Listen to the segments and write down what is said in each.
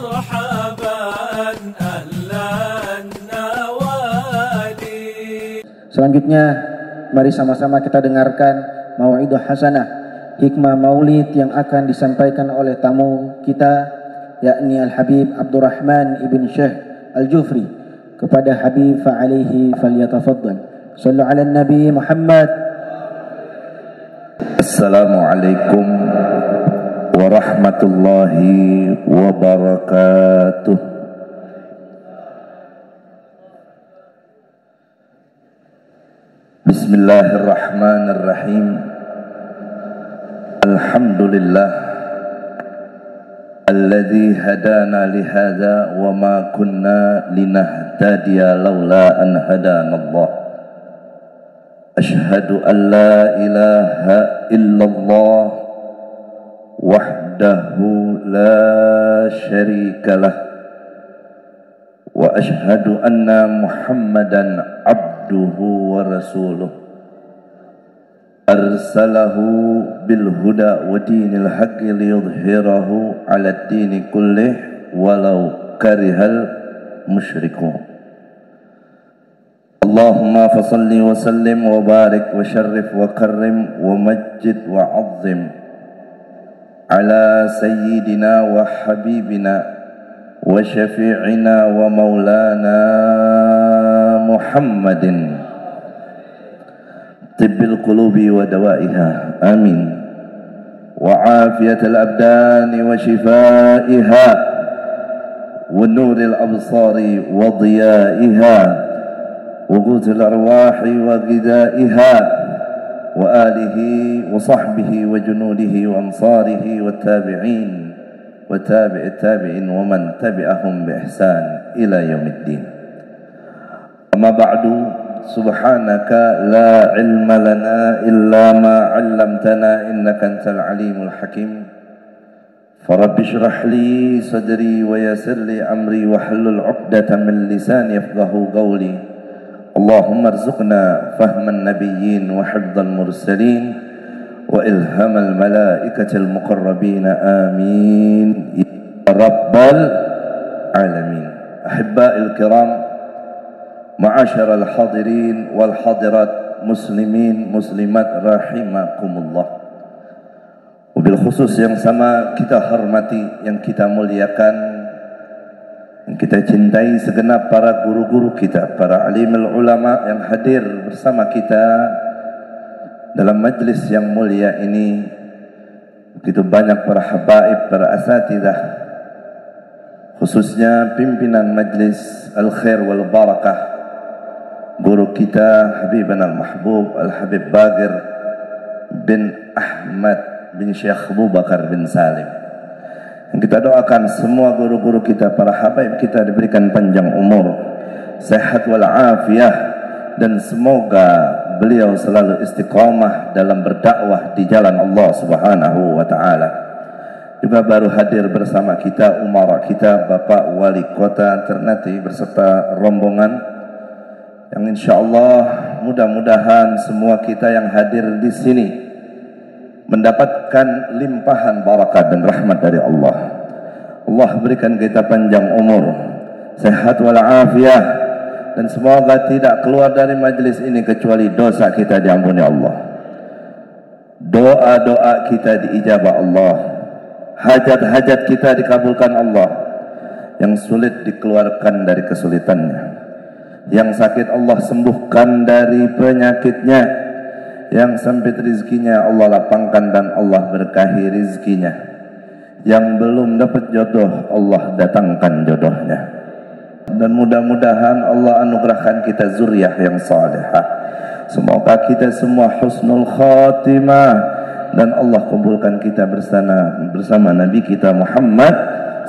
مرحبا أهلا النوادي. Selanjutnya mari sama-sama kita dengarkan mau'idhah hasanah, hikmah maulid yang akan disampaikan oleh tamu kita, yakni Al-Habib Abdurrahman ibn Syekh Al-Jufri. Kepada Habib fa'alaihi falyatafaddal. Sallu ala Nabi Muhammad. Assalamualaikum warahmatullahi wabarakatuh. Bismillahirrahmanirrahim. Alhamdulillah alladzi hadana lihadza wa ma kunna linahtadiya laula an hadanallah. Ashhadu an la ilaha illallah wahdahu la syarika lah wa ashhadu anna Muhammadan abduhu wa rasuluh arsalahu bil huda wa dinil haqqi liyudhhirahu 'ala ad-dini kullih walau karihal musyrikun. Allahumma fasalli wa sallim wa barik wa syarrif wa karrim wa majjid wa azzim ala sayyidina wa habibina wa syafi'ina wa maulana Muhammadin tibbil qulubi wa dawaiha, amin, wa afiyatil abdani wa shifaiha wa nuril absari wa diyaiha وقوت الأرواح وغذائها وآله وصحبه وجنوده وأنصاره والتابعين وتابع التابعين ومن تبعهم بإحسان إلى يوم الدين. أما بعد سبحانك لا علم لنا إلا ما علمتنا إنك أنت العليم الحكيم فرب اشرح لي صدري ويسر لي أمري واحلل عقدة من لساني يفقهوا قولي. اللهم ارزقنا فهم النبيين وحفظ المرسلين وإلهام الملائكة المقربين آمين يا رب العالمين. أحبائي الكرام، معاشر الحاضرين والحاضرات، muslimin muslimat rahimakumullah. Wabil khusus yang sama kita hormati, yang kita muliakan, yang kita cintai segenap para guru-guru kita, para alimul ulama yang hadir bersama kita dalam majlis yang mulia ini. Begitu banyak para habaib, para asatidah, khususnya pimpinan majlis al-khair wal barakah, guru kita Habibana al-mahbub Al-Habib Bagir bin Ahmad bin Syekh Abu Bakar bin Salim. Kita doakan semua guru-guru kita, para habaib kita diberikan panjang umur, sehat walafiat, dan semoga beliau selalu istiqamah dalam berdakwah di jalan Allah Subhanahu wa taala. Juga baru hadir bersama kita umara kita Bapak Wali Kota Ternate beserta rombongan yang insyaallah mudah-mudahan semua kita yang hadir di sini mendapatkan limpahan barakah dan rahmat dari Allah. Allah berikan kita panjang umur, sehat walafiat, dan semoga tidak keluar dari majlis ini kecuali dosa kita diampuni Allah, doa-doa kita diijabah Allah, hajat-hajat kita dikabulkan Allah, yang sulit dikeluarkan dari kesulitannya, yang sakit Allah sembuhkan dari penyakitnya, yang sempit rizkinya Allah lapangkan dan Allah berkahi rizkinya, yang belum dapat jodoh Allah datangkan jodohnya, dan mudah-mudahan Allah anugerahkan kita zuriyah yang salihah. Semoga kita semua husnul khatimah dan Allah kumpulkan kita bersama Nabi kita Muhammad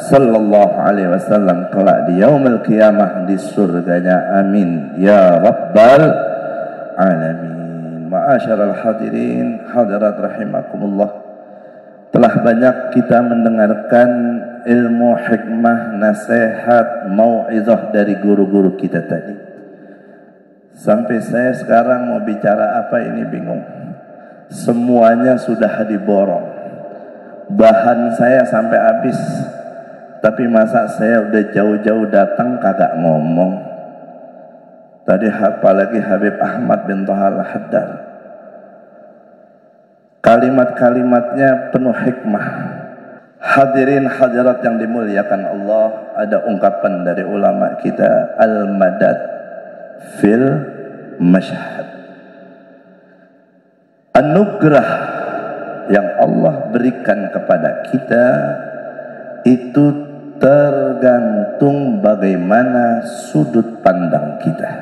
sallallahu alaihi wasallam kelak di yaumil qiyamah di surganya, amin ya rabbal alamin. Ma'asyiral hadirin hadirat rahimakumullah, telah banyak kita mendengarkan ilmu, hikmah, nasihat, mau'izah dari guru-guru kita tadi. Sampai saya sekarang mau bicara apa ini bingung. Semuanya sudah diborong. Bahan saya sampai habis. Tapi masa saya udah jauh-jauh datang kagak ngomong. Tadi apalagi Habib Ahmad bin Thahar Al-Haddad, kalimat-kalimatnya penuh hikmah. Hadirin hadirat yang dimuliakan Allah, ada ungkapan dari ulama kita, al-madad fil mashhad. Anugerah yang Allah berikan kepada kita itu tergantung bagaimana sudut pandang kita.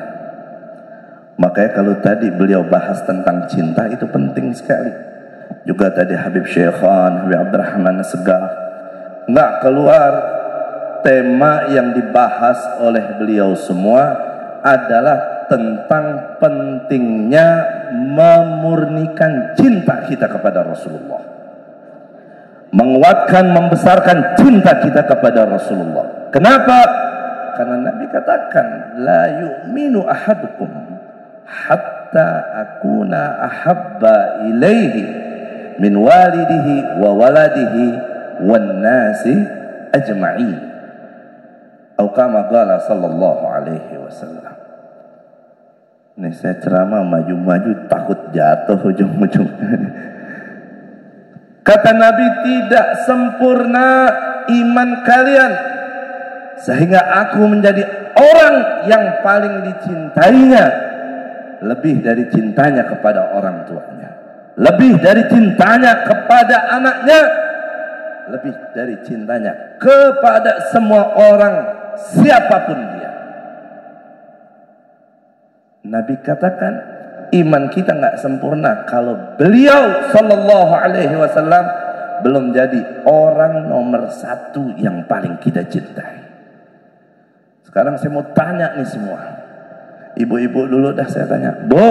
Makanya kalau tadi beliau bahas tentang cinta itu penting sekali. Juga tadi Habib Syekhan, Habib Abdurrahman Segaf, nggak keluar tema yang dibahas oleh beliau semua adalah tentang pentingnya memurnikan cinta kita kepada Rasulullah, menguatkan, membesarkan cinta kita kepada Rasulullah. Kenapa? Karena Nabi katakan, la yu'minu ahadukum hatta akuna ahabba ilaihi min walidihi wa waladihi wan nasi ajma'in, atau kama qala sallallahu alaihi wasallam. Ini saya ceramah maju-maju takut jatuh ujung-ujung. Kata Nabi, tidak sempurna iman kalian sehingga aku menjadi orang yang paling dicintainya, lebih dari cintanya kepada orang tuanya, lebih dari cintanya kepada anaknya, lebih dari cintanya kepada semua orang, siapapun dia. Nabi katakan, iman kita nggak sempurna kalau beliau sallallahu alaihi wasallam belum jadi orang nomor satu yang paling kita cintai. Sekarang saya mau tanya nih semua, ibu-ibu dulu dah saya tanya, Bu,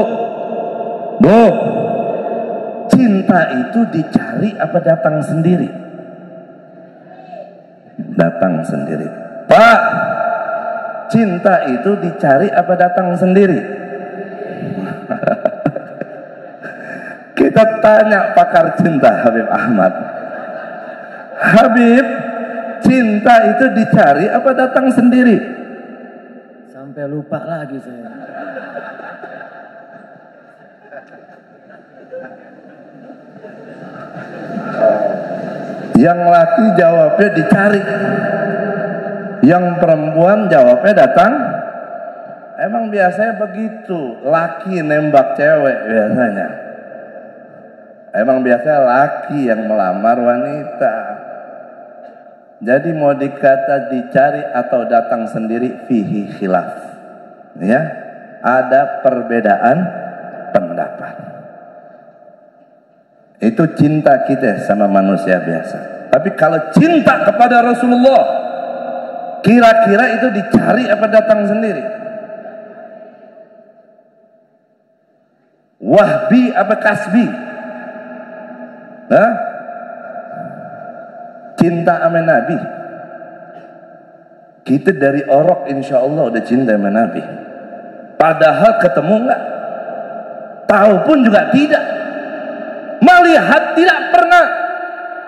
cinta itu dicari apa datang sendiri? Datang sendiri. Pak, cinta itu dicari apa datang sendiri? Kita tanya pakar cinta Habib Ahmad, Habib, cinta itu dicari apa datang sendiri? Sampai lupa lagi saya. Yang laki jawabnya dicari, yang perempuan jawabnya datang. Emang biasanya begitu, laki nembak cewek biasanya. Emang biasanya laki yang melamar wanita. Jadi mau dikata dicari atau datang sendiri, fihi khilaf. Ya, ada perbedaan pendapat. Itu cinta kita sama manusia biasa. Tapi kalau cinta kepada Rasulullah, kira-kira itu dicari apa datang sendiri? Wahbi apa kasbi? Hah? Cinta sama Nabi. Kita dari orok insya Allah udah cinta sama Nabi. Padahal ketemu enggak, tahu pun juga tidak, melihat tidak pernah.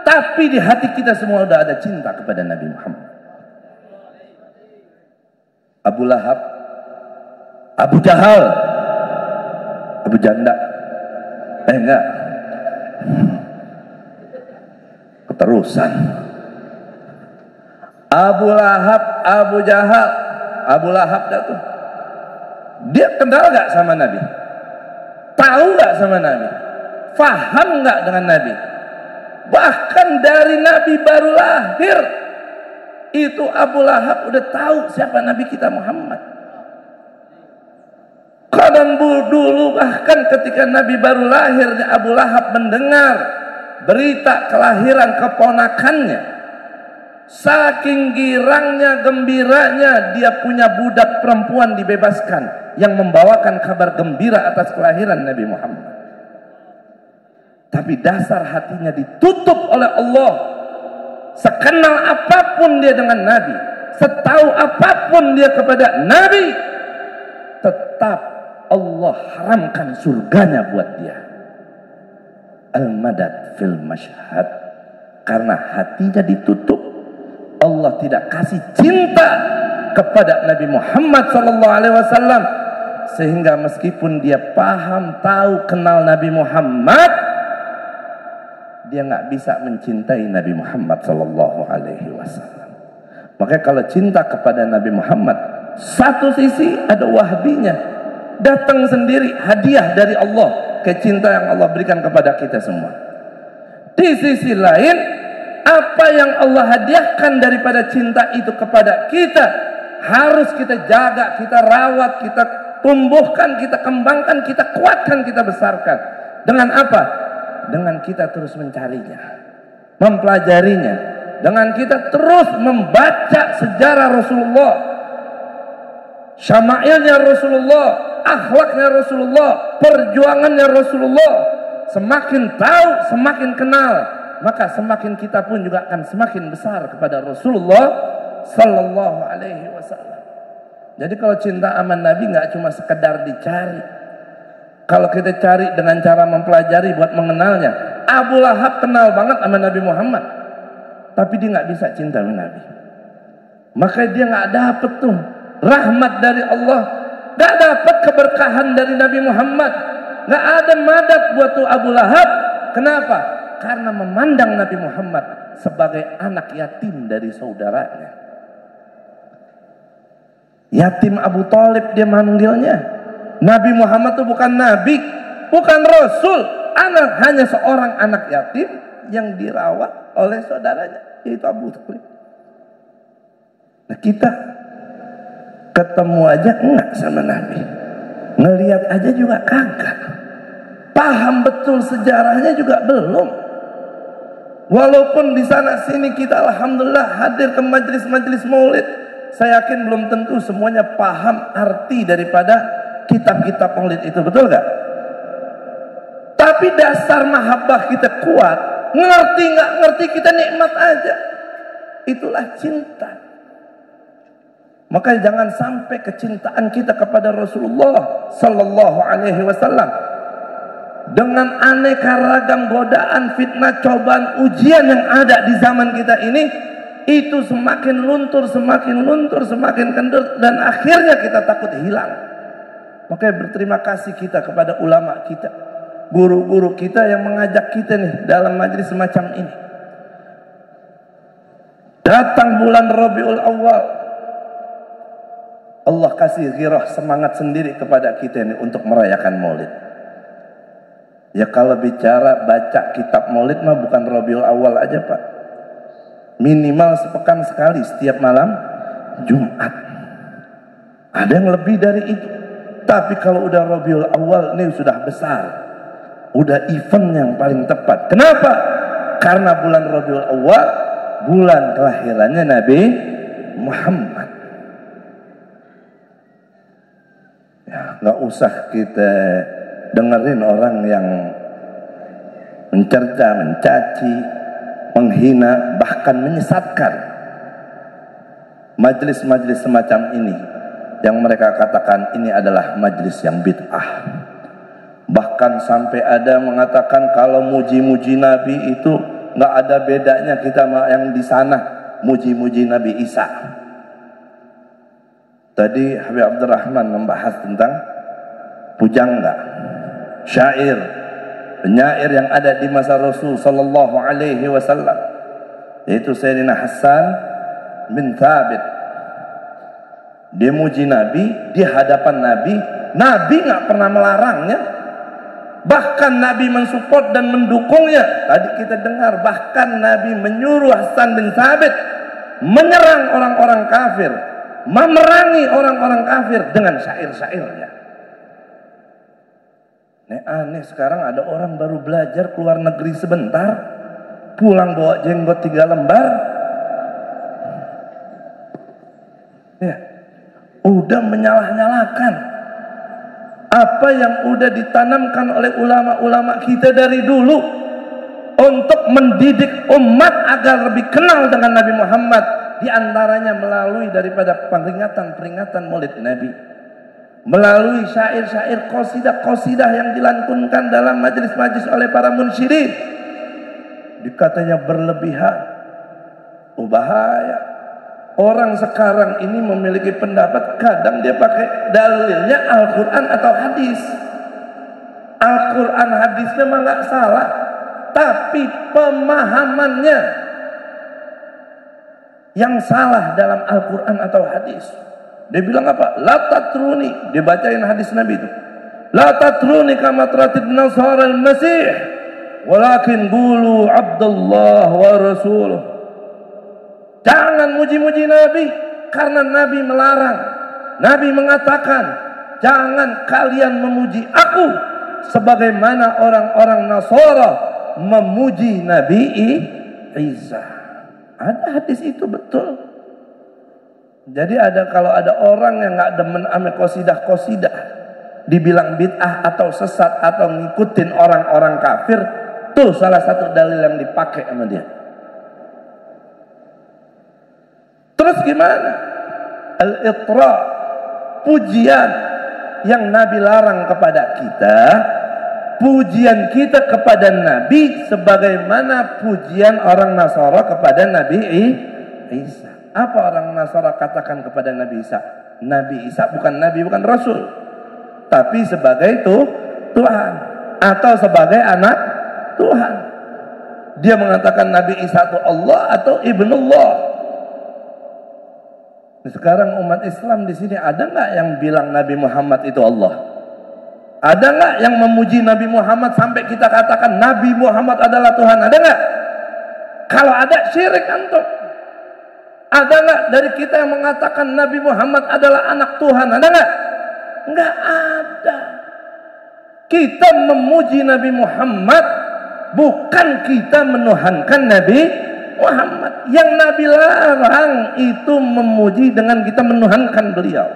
Tapi di hati kita semua udah ada cinta kepada Nabi Muhammad. Abu Lahab, Abu Jahal, Abu Janda, enggak, keterusan. Abu Lahab, Abu Jahal, Abu Lahab dah tuh. Dia kenal gak sama Nabi? Tahu gak sama Nabi? Faham gak dengan Nabi? Bahkan dari Nabi baru lahir, itu Abu Lahab udah tahu siapa Nabi kita Muhammad. Kadang dulu bahkan ketika Nabi baru lahir, Abu Lahab mendengar berita kelahiran keponakannya. Saking girangnya, gembiranya, dia punya budak perempuan dibebaskan yang membawakan kabar gembira atas kelahiran Nabi Muhammad. Tapi dasar hatinya ditutup oleh Allah. Sekenal apapun dia dengan Nabi, setahu apapun dia kepada Nabi, tetap Allah haramkan surganya buat dia. Al-madad fil mashhad. Karena hatinya ditutup, Allah tidak kasih cinta kepada Nabi Muhammad SAW, sehingga meskipun dia paham, tahu, kenal Nabi Muhammad, dia nggak bisa mencintai Nabi Muhammad SAW. Makanya kalau cinta kepada Nabi Muhammad, satu sisi ada wahbinya, datang sendiri hadiah dari Allah, kecinta yang Allah berikan kepada kita semua. Di sisi lain, apa yang Allah hadiahkan daripada cinta itu kepada kita, harus kita jaga, kita rawat, kita tumbuhkan, kita kembangkan, kita kuatkan, kita besarkan. Dengan apa? Dengan kita terus mencarinya, mempelajarinya, dengan kita terus membaca sejarah Rasulullah, syama'ilnya Rasulullah, akhlaknya Rasulullah, perjuangannya Rasulullah. Semakin tahu, semakin kenal, maka semakin kita pun juga akan semakin besar kepada Rasulullah Sallallahu Alaihi Wasallam. Jadi kalau cinta sama Nabi nggak cuma sekedar dicari. Kalau kita cari dengan cara mempelajari buat mengenalnya, Abu Lahab kenal banget sama Nabi Muhammad, tapi dia nggak bisa cinta sama Nabi. Maka dia nggak dapet tuh rahmat dari Allah, nggak dapat keberkahan dari Nabi Muhammad, nggak ada madat buat tuh Abu Lahab. Kenapa? Karena memandang Nabi Muhammad sebagai anak yatim dari saudaranya. Yatim Abu Thalib dia manggilnya. Nabi Muhammad itu bukan nabi, bukan rasul, hanya seorang anak yatim yang dirawat oleh saudaranya, yaitu Abu Thalib. Nah, kita ketemu aja enggak sama Nabi, ngelihat aja juga kagak, paham betul sejarahnya juga belum. Walaupun di sana sini kita alhamdulillah hadir ke majelis-majelis maulid, saya yakin belum tentu semuanya paham arti daripada kitab-kitab maulid itu, betul gak? Tapi dasar mahabbah kita kuat, ngerti nggak ngerti kita nikmat aja, itulah cinta. Maka jangan sampai kecintaan kita kepada Rasulullah Sallallahu Alaihi Wasallam dengan aneka ragam godaan, fitnah, cobaan, ujian yang ada di zaman kita ini, itu semakin luntur, semakin kendor, dan akhirnya kita takut hilang. Makanya berterima kasih kita kepada ulama kita, guru-guru kita yang mengajak kita nih dalam majelis semacam ini. Datang bulan Rabiul Awal, Allah kasih ghirah, semangat sendiri kepada kita nih untuk merayakan maulid. Ya kalau bicara baca kitab maulid mah bukan Rabiul Awal aja Pak, minimal sepekan sekali setiap malam Jumat. Ada yang lebih dari itu. Tapi kalau udah Rabiul Awal ini sudah besar, udah event yang paling tepat. Kenapa? Karena bulan Rabiul Awal bulan kelahirannya Nabi Muhammad. Ya, nggak usah kita dengerin orang yang mencerca, mencaci, menghina, bahkan menyesatkan majelis-majelis semacam ini, yang mereka katakan ini adalah majelis yang bid'ah. Bahkan sampai ada mengatakan kalau muji-muji Nabi itu nggak ada bedanya kita yang di sana muji-muji Nabi Isa. Tadi Habib Abdurrahman membahas tentang pujangga, syair, penyair yang ada di masa Rasul Sallallahu Alaihi Wasallam, yaitu Sayyidina Hasan bin Thabit. Dia muji Nabi di hadapan Nabi, Nabi nggak pernah melarangnya, bahkan Nabi mensupport dan mendukungnya. Tadi kita dengar bahkan Nabi menyuruh Hasan bin Thabit menyerang orang-orang kafir, memerangi orang-orang kafir dengan syair-syairnya. Aneh sekarang ada orang baru belajar keluar negeri sebentar, pulang bawa jenggot 3 lembar, ya udah menyalah-nyalakan apa yang udah ditanamkan oleh ulama-ulama kita dari dulu untuk mendidik umat agar lebih kenal dengan Nabi Muhammad, diantaranya melalui daripada peringatan-peringatan Maulid Nabi, melalui syair-syair, qasidah-qasidah yang dilantunkan dalam majlis-majlis oleh para munsyirin. Dikatanya berlebihan, bahaya. Orang sekarang ini memiliki pendapat, kadang dia pakai dalilnya Al-Quran atau hadis. Al-Quran hadisnya mah nggak salah, tapi pemahamannya yang salah dalam Al-Quran atau hadis. Dia bilang apa? La tatruni. Dia bacain hadis Nabi itu. La tatruni kama taratid nasara al-masih, walakin qulu Abdullah wa rasuluh. Jangan muji-muji Nabi, karena Nabi melarang. Nabi mengatakan, jangan kalian memuji aku sebagaimana orang-orang Nasara memuji Nabi Isa. Ada hadis itu, betul. Jadi kalau ada orang yang nggak demen ame qasidah, dibilang bid'ah atau sesat atau ngikutin orang-orang kafir, tuh salah satu dalil yang dipakai sama dia. Terus gimana? Al-itra, pujian yang Nabi larang kepada kita, pujian kita kepada Nabi sebagaimana pujian orang Nasara kepada Nabi Isa. Apa orang Nasara katakan kepada Nabi Isa? Nabi Isa bukan Nabi, bukan Rasul, tapi sebagai Tuhan atau sebagai anak Tuhan. Dia mengatakan Nabi Isa itu Allah atau Ibnullah. Sekarang umat Islam di sini ada nggak yang bilang Nabi Muhammad itu Allah? Ada nggak yang memuji Nabi Muhammad sampai kita katakan Nabi Muhammad adalah Tuhan? Ada nggak? Kalau ada, syirik antum. Ada nggak dari kita yang mengatakan Nabi Muhammad adalah anak Tuhan? Ada nggak? Nggak ada. Kita memuji Nabi Muhammad, bukan kita menuhankan Nabi Muhammad. Yang Nabi larang itu memuji dengan kita menuhankan beliau.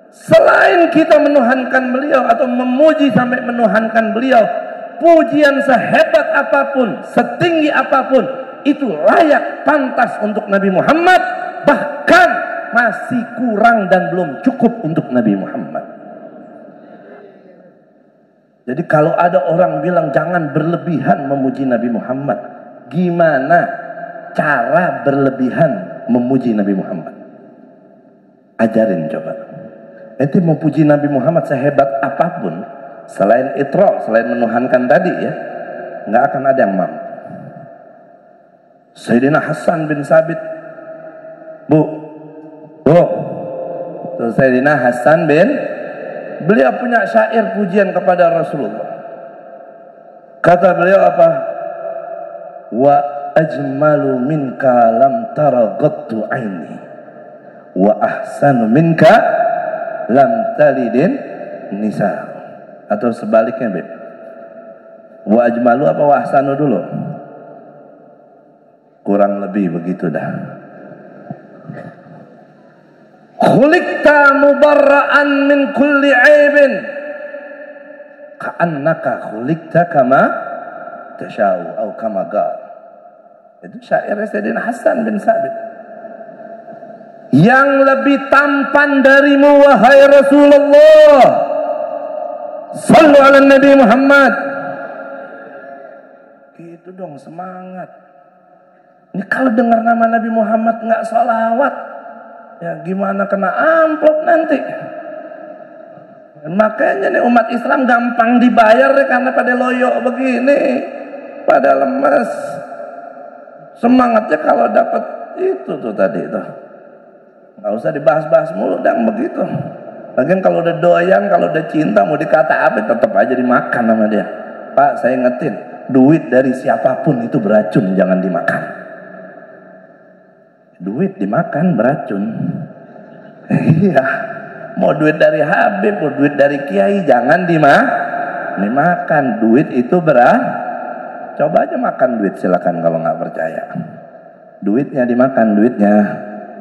Selain kita menuhankan beliau atau memuji sampai menuhankan beliau, pujian sehebat apapun, setinggi apapun, itu layak, pantas untuk Nabi Muhammad, bahkan masih kurang dan belum cukup untuk Nabi Muhammad. Jadi kalau ada orang bilang jangan berlebihan memuji Nabi Muhammad, gimana cara berlebihan memuji Nabi Muhammad? Ajarin coba. Ente mau puji Nabi Muhammad sehebat apapun, selain itra, selain menuhankan tadi ya, nggak akan ada yang mampu. Sayyidina Hasan bin Sabit, Bu, Sayyidina Hasan bin, beliau punya syair pujian kepada Rasulullah. Kata beliau apa? Wa ajmalu minka lam tara qattu aini, wa ahsanu minka lam talidin nisa. Atau sebaliknya, Beb. Wa ajmalu apa wa ahsanu dulu? Kurang lebih begitu dah. Khuliqta mubarra'an min kulli aibin ka'annaka khuliqta kama tasha'u atau kama qala. Itu syair Sayyidina Hasan bin Sabit. Yang lebih tampan darimu wahai Rasulullah, sallu ala Nabi Muhammad. Gitu dong, semangat. Ini kalau dengar nama Nabi Muhammad nggak sholawat, ya gimana kena amplop nanti. Makanya nih umat Islam gampang dibayar ya, karena pada loyo begini, pada lemas. Semangatnya kalau dapat itu tuh tadi tuh, nggak usah dibahas-bahas mulu, dan begitu. Lagian kalau udah doyan, kalau udah cinta, mau dikata apa tetap aja dimakan sama dia. Pak, saya ingetin, duit dari siapapun itu beracun, jangan dimakan. Duit dimakan beracun. Iya, mau duit dari Habib, mau duit dari Kiai, jangan dimakan. Duit itu coba aja makan duit, silakan kalau nggak percaya. Duitnya dimakan, duitnya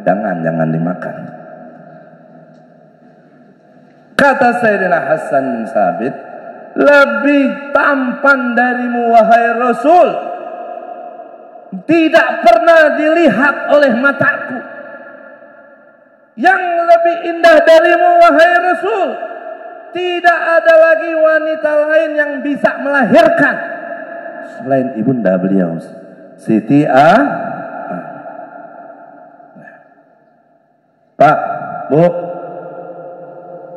jangan dimakan. Kata Sayyidina Hasan bin Sabit, lebih tampan darimu wahai Rasul, tidak pernah dilihat oleh mataku. Yang lebih indah darimu wahai Rasul, tidak ada lagi wanita lain yang bisa melahirkan selain ibunda beliau, Siti Pak, Bu,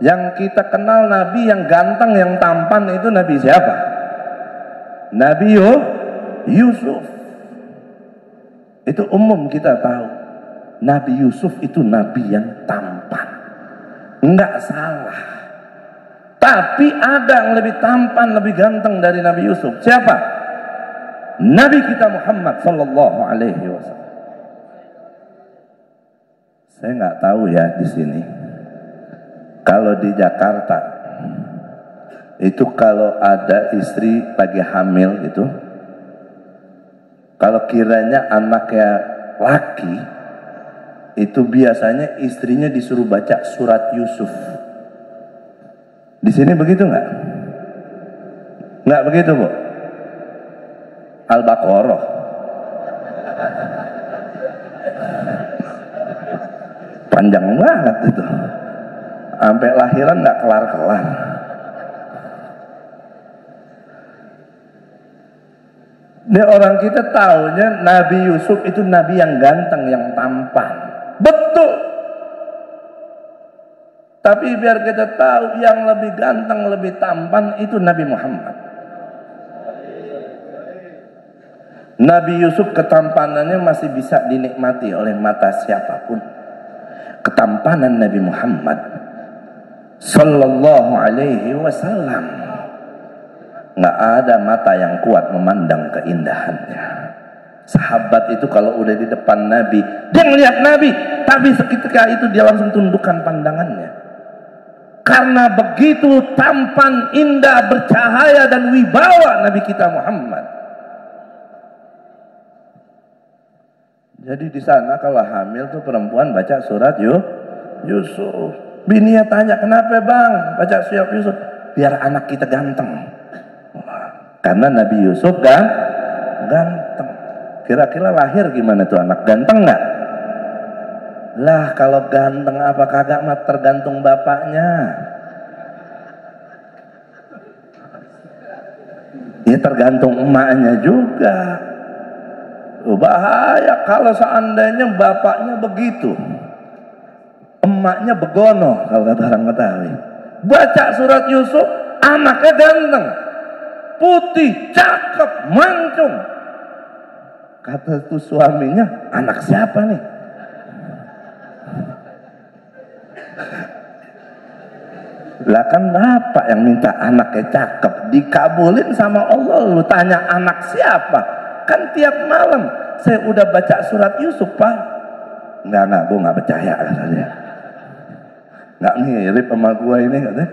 yang kita kenal Nabi yang ganteng, yang tampan itu Nabi siapa? Nabi Yusuf. Itu umum kita tahu. Nabi Yusuf itu Nabi yang tampan. Enggak salah. Tapi ada yang lebih tampan, lebih ganteng dari Nabi Yusuf. Siapa? Nabi kita Muhammad sallallahu alaihi wasallam. Saya nggak tahu ya di sini. Kalau di Jakarta itu kalau ada istri lagi hamil itu, kalau kiranya anaknya laki, itu biasanya istrinya disuruh baca surat Yusuf. Di sini begitu nggak? Nggak begitu, Bu? Al-Baqarah. Panjang banget itu. Sampai lahiran nggak kelar-kelar. Ini orang kita taunya Nabi Yusuf itu Nabi yang ganteng, yang tampan. Betul. Tapi biar kita tahu yang lebih ganteng, lebih tampan itu Nabi Muhammad. Nabi Yusuf ketampanannya masih bisa dinikmati oleh mata siapapun. Ketampanan Nabi Muhammad sallallahu alaihi wasallam, nggak ada mata yang kuat memandang keindahannya. Sahabat itu kalau udah di depan Nabi, dia melihat Nabi, tapi seketika itu dia langsung tundukkan pandangannya. Karena begitu tampan, indah, bercahaya dan wibawa Nabi kita Muhammad. Jadi di sana kalau hamil tuh perempuan baca surat Yusuf. Bininya tanya, kenapa bang baca surat Yusuf? Biar anak kita ganteng. Karena Nabi Yusuf ganteng. Kira-kira lahir gimana tuh anak? Ganteng nggak? Lah kalau ganteng apa kagak mah tergantung bapaknya. Ya tergantung emaknya juga. Bahaya kalau seandainya bapaknya begitu, emaknya begono kalau kata orang Betawi. Baca surat Yusuf, anaknya ganteng, putih, cakep, mancung. Kata tuh suaminya, anak siapa nih? Lah kan bapak yang minta anaknya cakep, dikabulin sama Allah. Lu tanya anak siapa? Kan tiap malam saya udah baca surat Yusuf, Pak. Enggak, gue nggak percaya katanya. Nggak mirip sama gue ini katanya.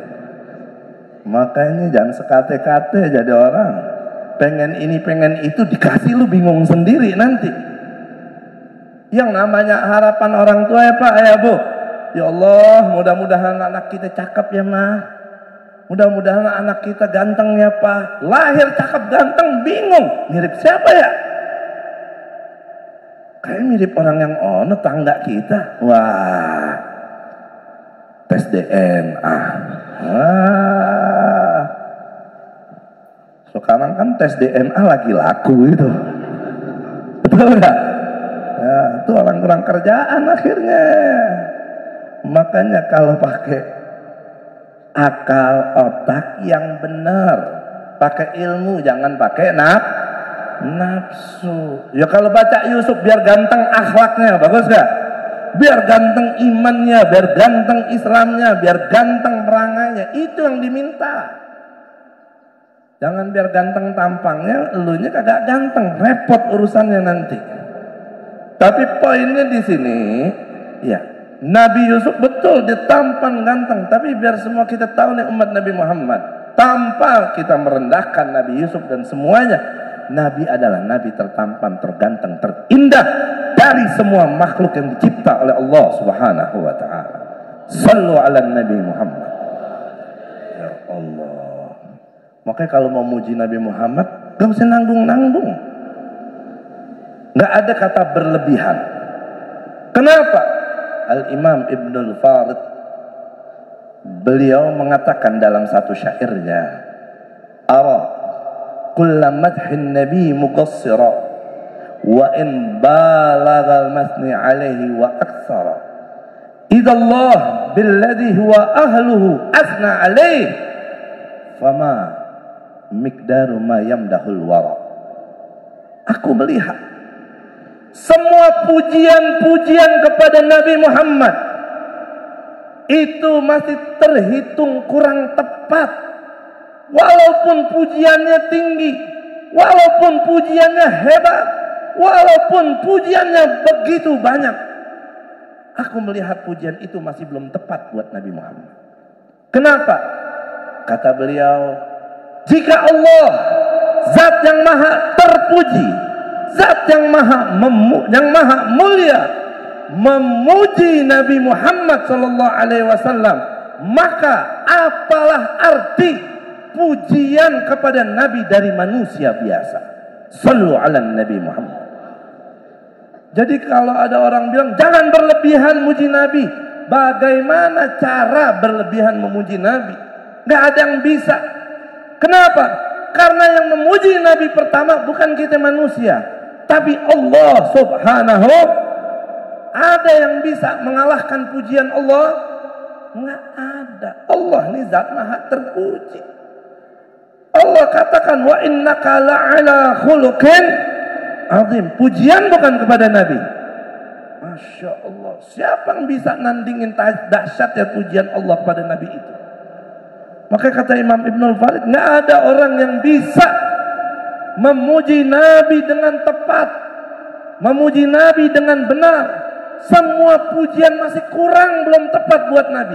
Makanya jangan sekate-kate jadi orang. Pengen ini, pengen itu, dikasih lu bingung sendiri nanti. Yang namanya harapan orang tua ya Pak, ya Bu. Ya Allah, mudah-mudahan anak kita cakep ya Ma. Mudah-mudahan anak kita ganteng ya Pak. Lahir cakep ganteng, bingung. Mirip siapa ya? Kayak mirip orang yang ono tangga kita. Wah, tes DNA. Wah. Sekarang kan tes DNA lagi laku itu. Betul nggak? Ya, itu orang kurang kerjaan akhirnya. Makanya kalau pakai akal otak yang benar, pakai ilmu, jangan pakai nafsu. Ya kalau baca Yusuf biar ganteng akhlaknya, bagus gak? Biar ganteng imannya, biar ganteng Islamnya, biar ganteng perangainya, itu yang diminta. Jangan biar ganteng tampangnya, elunya kagak ganteng, repot urusannya nanti. Tapi poinnya di sini, ya. Nabi Yusuf betul dia tampan ganteng, tapi biar semua kita tahu nih umat Nabi Muhammad, tanpa kita merendahkan Nabi Yusuf dan semuanya, Nabi adalah Nabi tertampan, terganteng, terindah dari semua makhluk yang dicipta oleh Allah Subhanahu wa taala. Sallu ala Nabi Muhammad. Ya Allah. Makanya kalau mau muji Nabi Muhammad, gak usah nanggung-nanggung. Gak ada kata berlebihan. Kenapa? Al-Imam Ibnul Farid, beliau mengatakan dalam satu syairnya, ara kulla madhin nabi muqassira wa in balagha al-masni alaihi wa aktsara yuridallah billadhi huwa ahluhu asna alaih fama miqdaru ma yamdahul wara. Aku melihat semua pujian-pujian kepada Nabi Muhammad itu masih terhitung kurang tepat. Walaupun pujiannya tinggi, walaupun pujiannya hebat, walaupun pujiannya begitu banyak, aku melihat pujian itu masih belum tepat buat Nabi Muhammad. Kenapa? Kata beliau, jika Allah, zat yang maha terpuji, zat yang maha mulia, memuji Nabi Muhammad sallallahu alaihi wasallam, maka apalah arti pujian kepada Nabi dari manusia biasa? Sallu ala Nabi Muhammad. Jadi kalau ada orang bilang jangan berlebihan muji Nabi, bagaimana cara berlebihan memuji Nabi? Nggak ada yang bisa. Kenapa? Karena yang memuji Nabi pertama bukan kita manusia, tapi Allah subhanahu. Ada yang bisa mengalahkan pujian Allah? Nggak ada. Allah ini zat maha terpuji. Allah katakan wa innaka la'ala khuluqin azim. Pujian bukan kepada Nabi. Masya Allah. Siapa yang bisa nandingin dahsyatnya pujian Allah kepada Nabi itu? Maka kata Imam Ibnul Farid, nggak ada orang yang bisa memuji Nabi dengan tepat, memuji Nabi dengan benar. Semua pujian masih kurang, belum tepat buat Nabi.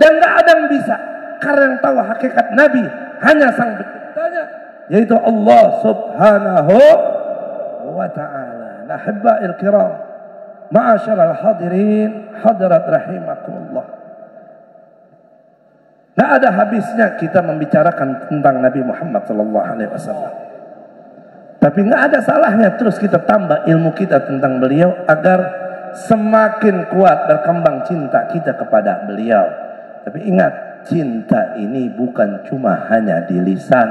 Dan nggak ada yang bisa, karena yang tahu hakikat Nabi hanya Sang Penciptanya, yaitu Allah subhanahu wa ta'ala. Nahibba'il kiram, ma'asyaral hadirin, hadirat rahimakumullah. Nggak ada habisnya kita membicarakan tentang Nabi Muhammad sallallahu alaihi wasallam. Tapi nggak ada salahnya terus kita tambah ilmu kita tentang beliau agar semakin kuat berkembang cinta kita kepada beliau. Tapi ingat, cinta ini bukan cuma hanya di lisan,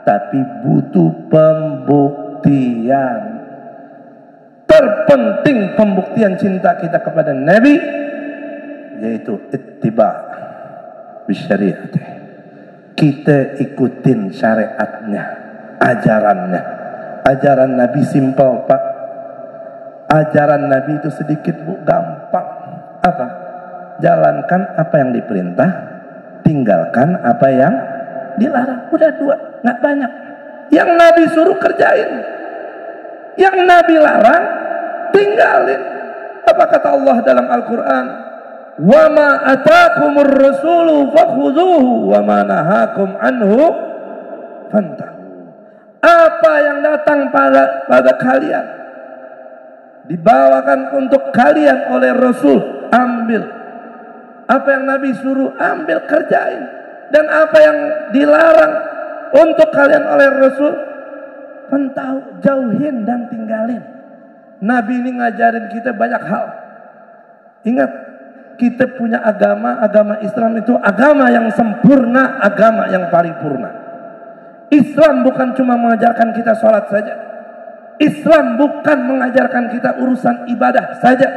tapi butuh pembuktian. Terpenting pembuktian cinta kita kepada Nabi yaitu ittiba' bisyariat. Kita ikutin syariatnya, ajarannya. Ajaran Nabi simpel, Pak. Ajaran Nabi itu sedikit, Bu, gampang. Apa? Jalankan apa yang diperintah, tinggalkan apa yang dilarang. Udah dua, nggak banyak. Yang Nabi suruh kerjain, yang Nabi larang tinggalin. Apa kata Allah dalam Al-Quran? Wa ma atakumur rasulu fakhudhuhu wa ma nahakum anhu fantahu. Apa yang datang pada kalian, dibawakan untuk kalian oleh Rasul, ambil. Apa yang Nabi suruh, ambil, kerjain. Dan apa yang dilarang untuk kalian oleh Rasul, fantahu, jauhin dan tinggalin. Nabi ini ngajarin kita banyak hal. Ingat, kita punya agama, agama Islam itu agama yang sempurna, agama yang paripurna. Islam bukan cuma mengajarkan kita sholat saja. Islam bukan mengajarkan kita urusan ibadah saja.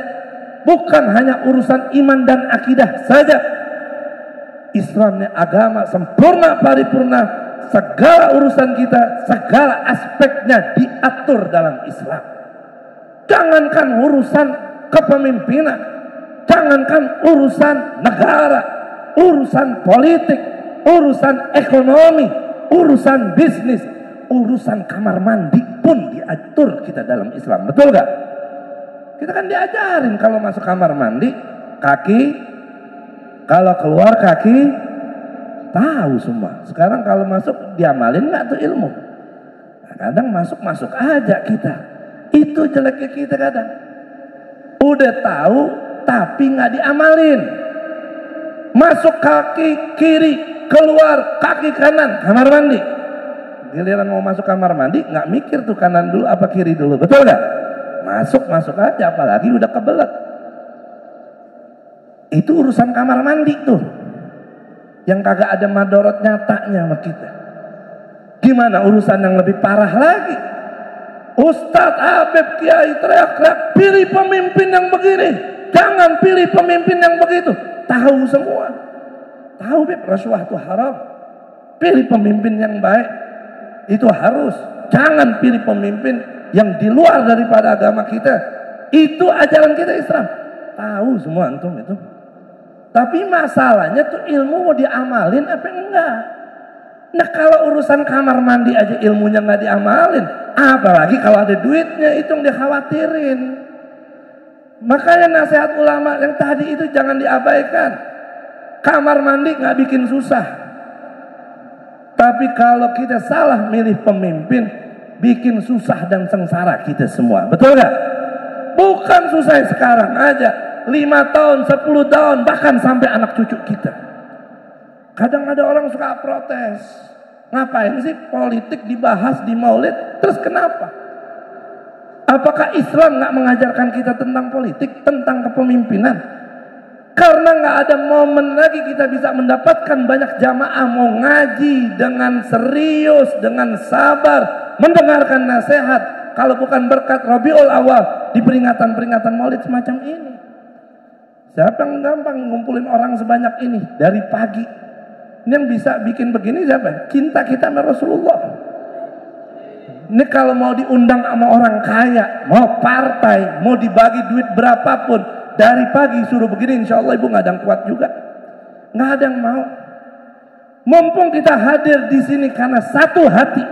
Bukan hanya urusan iman dan akidah saja. Islam ini agama sempurna, paripurna. Segala urusan kita, segala aspeknya diatur dalam Islam. Jangankan urusan kepemimpinan, jangankan urusan negara, urusan politik, urusan ekonomi, urusan bisnis, urusan kamar mandi pun diatur kita dalam Islam. Betul gak? Kita kan diajarin kalau masuk kamar mandi, kaki, kalau keluar kaki, tahu semua. Sekarang kalau masuk diamalin gak tuh ilmu? Nah, kadang masuk aja kita. Itu jeleknya kita kadang. Udah tahu tapi gak diamalin. Masuk kaki kiri, keluar kaki kanan, kamar mandi. Giliran mau masuk kamar mandi nggak mikir tuh kanan dulu apa kiri dulu, betul nggak? Masuk aja, apalagi udah kebelet. Itu urusan kamar mandi tuh, yang kagak ada madorot nyatanya sama kita. Gimana urusan yang lebih parah lagi? Ustadz, Habib, Kiai teriak-teriak, pilih pemimpin yang begini, Jangan pilih pemimpin yang begitu. Tahu semua. Tahu rasuah itu haram. Pilih pemimpin yang baik. Itu harus. Jangan pilih pemimpin yang di luar daripada agama kita. Itu ajaran kita Islam. Tahu semua antum itu. Tapi masalahnya tuh ilmu mau diamalin apa enggak? Nah kalau urusan kamar mandi aja ilmunya nggak diamalin, apalagi kalau ada duitnya, itu yang dikhawatirin. Makanya nasihat ulama yang tadi itu jangan diabaikan. Kamar mandi nggak bikin susah. Tapi kalau kita salah milih pemimpin, bikin susah dan sengsara kita semua. Betul nggak? Bukan susah sekarang aja, 5 tahun, 10 tahun, bahkan sampai anak cucu kita. Kadang ada orang suka protes. Ngapain sih politik dibahas di maulid? Terus kenapa? Apakah Islam nggak mengajarkan kita tentang politik, tentang kepemimpinan? Karena nggak ada momen lagi kita bisa mendapatkan banyak jamaah mau ngaji dengan serius, dengan sabar, mendengarkan nasihat. Kalau bukan berkat Rabiul Awal di peringatan-peringatan maulid semacam ini. Siapa yang gampang ngumpulin orang sebanyak ini dari pagi? Ini yang bisa bikin begini siapa? Cinta kita sama Rasulullah. Ini kalau mau diundang sama orang kaya, mau partai, mau dibagi duit berapapun, dari pagi suruh begini, insya Allah ibu nggak ada yang kuat juga. Nggak ada yang mau. Mumpung kita hadir di sini karena satu hati,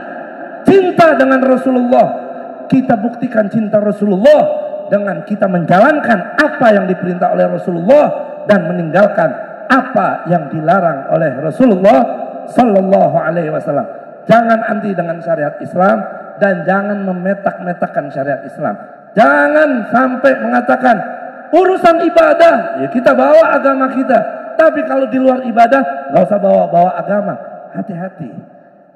cinta dengan Rasulullah. Kita buktikan cinta Rasulullah dengan kita menjalankan apa yang diperintah oleh Rasulullah dan meninggalkan apa yang dilarang oleh Rasulullah Sallallahu Alaihi Wasallam. Jangan anti dengan syariat Islam dan jangan memetak-metakkan syariat Islam. Jangan sampai mengatakan urusan ibadah ya kita bawa agama kita, tapi kalau di luar ibadah nggak usah bawa agama. Hati-hati,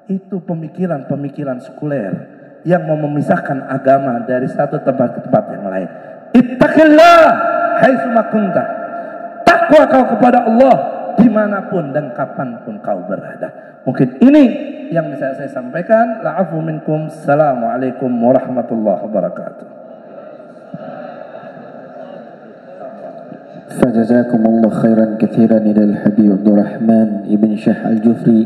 itu pemikiran-pemikiran sekuler yang mau memisahkan agama dari satu tempat ke tempat yang lain. Ittaqillah haitsuma kunta. Takwa kau kepada Allah dimanapun dan kapanpun kau berada. Mungkin ini yang bisa saya sampaikan. La'afu minkum. Assalamualaikum warahmatullahi wabarakatuh. Fajazakumullah khairan katsiran ilal Habib Abdurrahman Ibn Syekh Al-Jufri.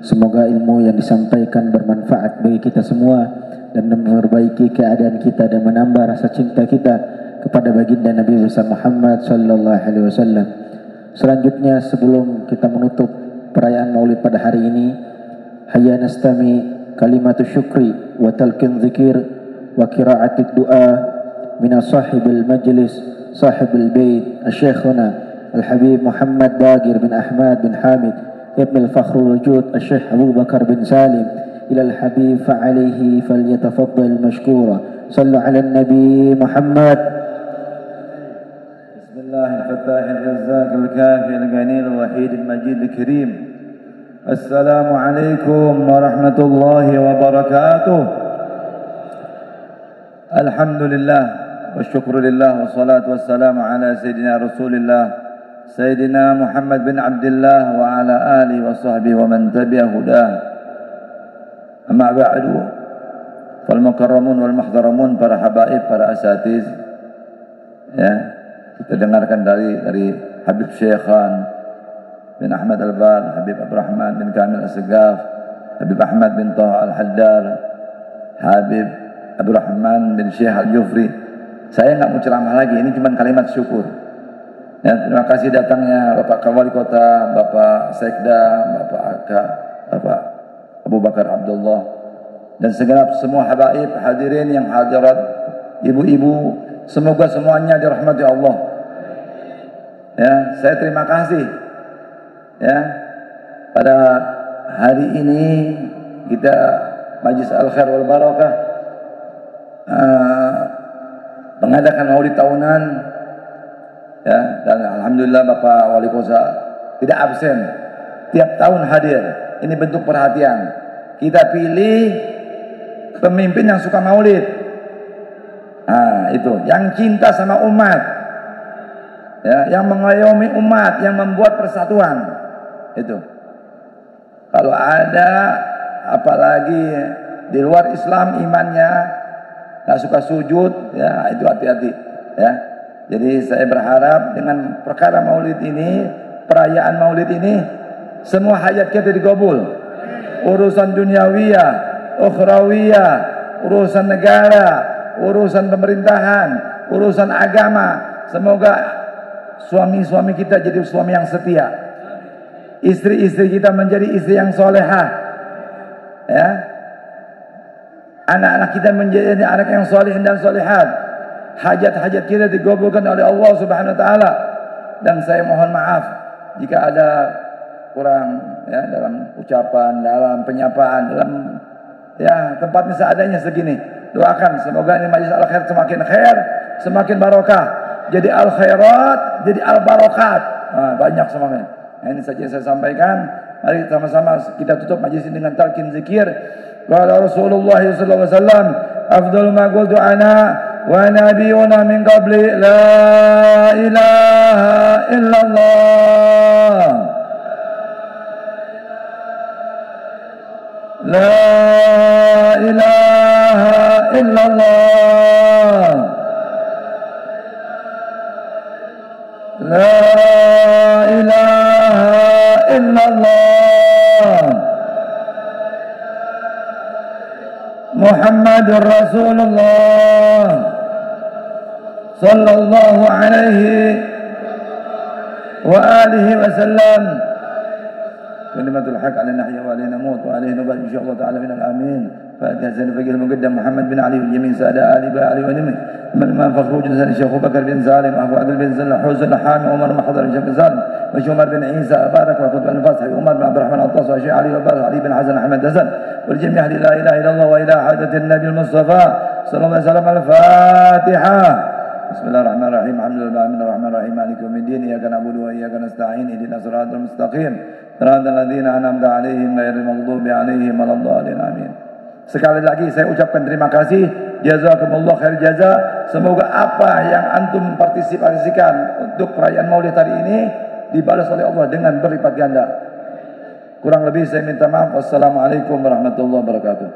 Semoga ilmu yang disampaikan bermanfaat bagi kita semua dan memperbaiki keadaan kita dan menambah rasa cinta kita kepada baginda Nabi besar Muhammad sallallahu alaihi wasallam. Selanjutnya sebelum kita menutup perayaan Maulid pada hari ini, hayya nastami kalimatu syukri wa talqin dzikir wa qira'atid du'a min sahibil majlis sahibil bait asy-syekhuna Al-Habib Muhammad Bagir bin Ahmad bin Hamid ابن الفخر الوجود الشيخ أبو بكر بن سالم إلى الحبيب فعليه فليتفضل مشكورا. صلوا على النبي محمد. بسم الله الفتاح الرزاق الكافي الغني الوحيد المجيد الكريم. السلام عليكم ورحمة الله وبركاته. الحمد لله والشكر لله والصلاة والسلام على سيدنا رسول الله Sayyidina Muhammad bin Abdullah wa ala alihi wa sahbihi wa man tabi'a hudah. Amma ba'du. Fal mukarramun wal muhtaramun, para habaib, para asatiz. Ya, kita dengarkan dari Habib Syekhan bin Ahmad Al-Bal, Habib Abdurrahman bin Kamil As-Segaf, Habib Ahmad bin Taha Al-Haddar, Habib Abdurrahman bin Syekh Al-Jufri. Saya enggak mau ceramah lagi, ini cuma kalimat syukur. Ya, terima kasih datangnya Bapak Wali Kota, Bapak Sekda, Bapak Aka, Bapak Abu Bakar Abdullah, dan segenap semua habaib hadirin yang hadirat, ibu-ibu, semoga semuanya dirahmati Allah. Ya, saya terima kasih. Ya, pada hari ini kita Majlis Al-Khair wal Barakah mengadakan maulid tahunan. Ya, dan alhamdulillah Bapak Wali Kota tidak absen, tiap tahun hadir. Ini bentuk perhatian. Kita pilih pemimpin yang suka maulid. Nah, itu yang cinta sama umat, ya, yang mengayomi umat, yang membuat persatuan. Itu kalau ada apalagi di luar Islam imannya nggak suka sujud, ya itu hati-hati, ya. Jadi saya berharap dengan perkara maulid ini, perayaan maulid ini, semua hajat kita dikabul. Urusan duniawiyah, ukhrawiyah, urusan negara, urusan pemerintahan, urusan agama. Semoga suami-suami kita jadi suami yang setia. Istri-istri kita menjadi istri yang solehah. Ya. Anak-anak kita menjadi anak yang soleh dan solehat. Hajat-hajat kita digabulkan oleh Allah Subhanahu wa taala. Dan saya mohon maaf jika ada kurang ya dalam ucapan, dalam penyapaan, dalam ya tempatnya seadanya segini. Doakan semoga ini majlis al-khair semakin khair, semakin barokah. Jadi al-khairat, jadi al-barokat. Nah, banyak semuanya. Nah, ini saja saya sampaikan. Mari sama-sama kita tutup majlis ini dengan talqin zikir. Qala Rasulullah sallallahu alaihi wasallam, afdalu ma qultu ana wa nabiyuna min qabli la ilaha illallah. La ilaha illallah. La ilaha illallah. Muhammadur Rasulullah sallallahu alaihi wa alihi wasallam. Kalimatul haq alaina nahya wa alaina namut wa alaina nubal insyaallah ta'ala minal amin. Fatiha Zainul Faqih al-Muqaddam Muhammad bin Ali al-Yamin Sada Ali ba Ali wa Nimi Imam Fakhruddin Zani Syekh Abu Bakar bin Salim Abu Adil bin Zallah Huzn Hami Umar Mahdar bin Salim wa Umar bin Isa Barak wa Qutb al-Fath Umar bin Abdurrahman al-Tas wa Syekh Ali wa Barak Ali bin Hasan Ahmad Hasan wal jami' ahli la ilaha illallah wa ila hadatin Nabi al-Mustafa sallallahu alaihi wasallam al-Fatihah. Bismillahirrahmanirrahim. Alhamdulillahirabbil alamin maliki yaumiddin iyyaka na'budu wa iyyaka nasta'in ihdinas siratal mustaqim siratal ladzina an'amta 'alaihim ghairil maghdubi 'alaihim waladdallin amin. Sekali lagi saya ucapkan terima kasih, jazakumullah khair jaza. Semoga apa yang antum partisipasikan untuk perayaan Maulid hari ini dibalas oleh Allah dengan berlipat ganda. Kurang lebih saya minta maaf. Wassalamualaikum warahmatullahi wabarakatuh.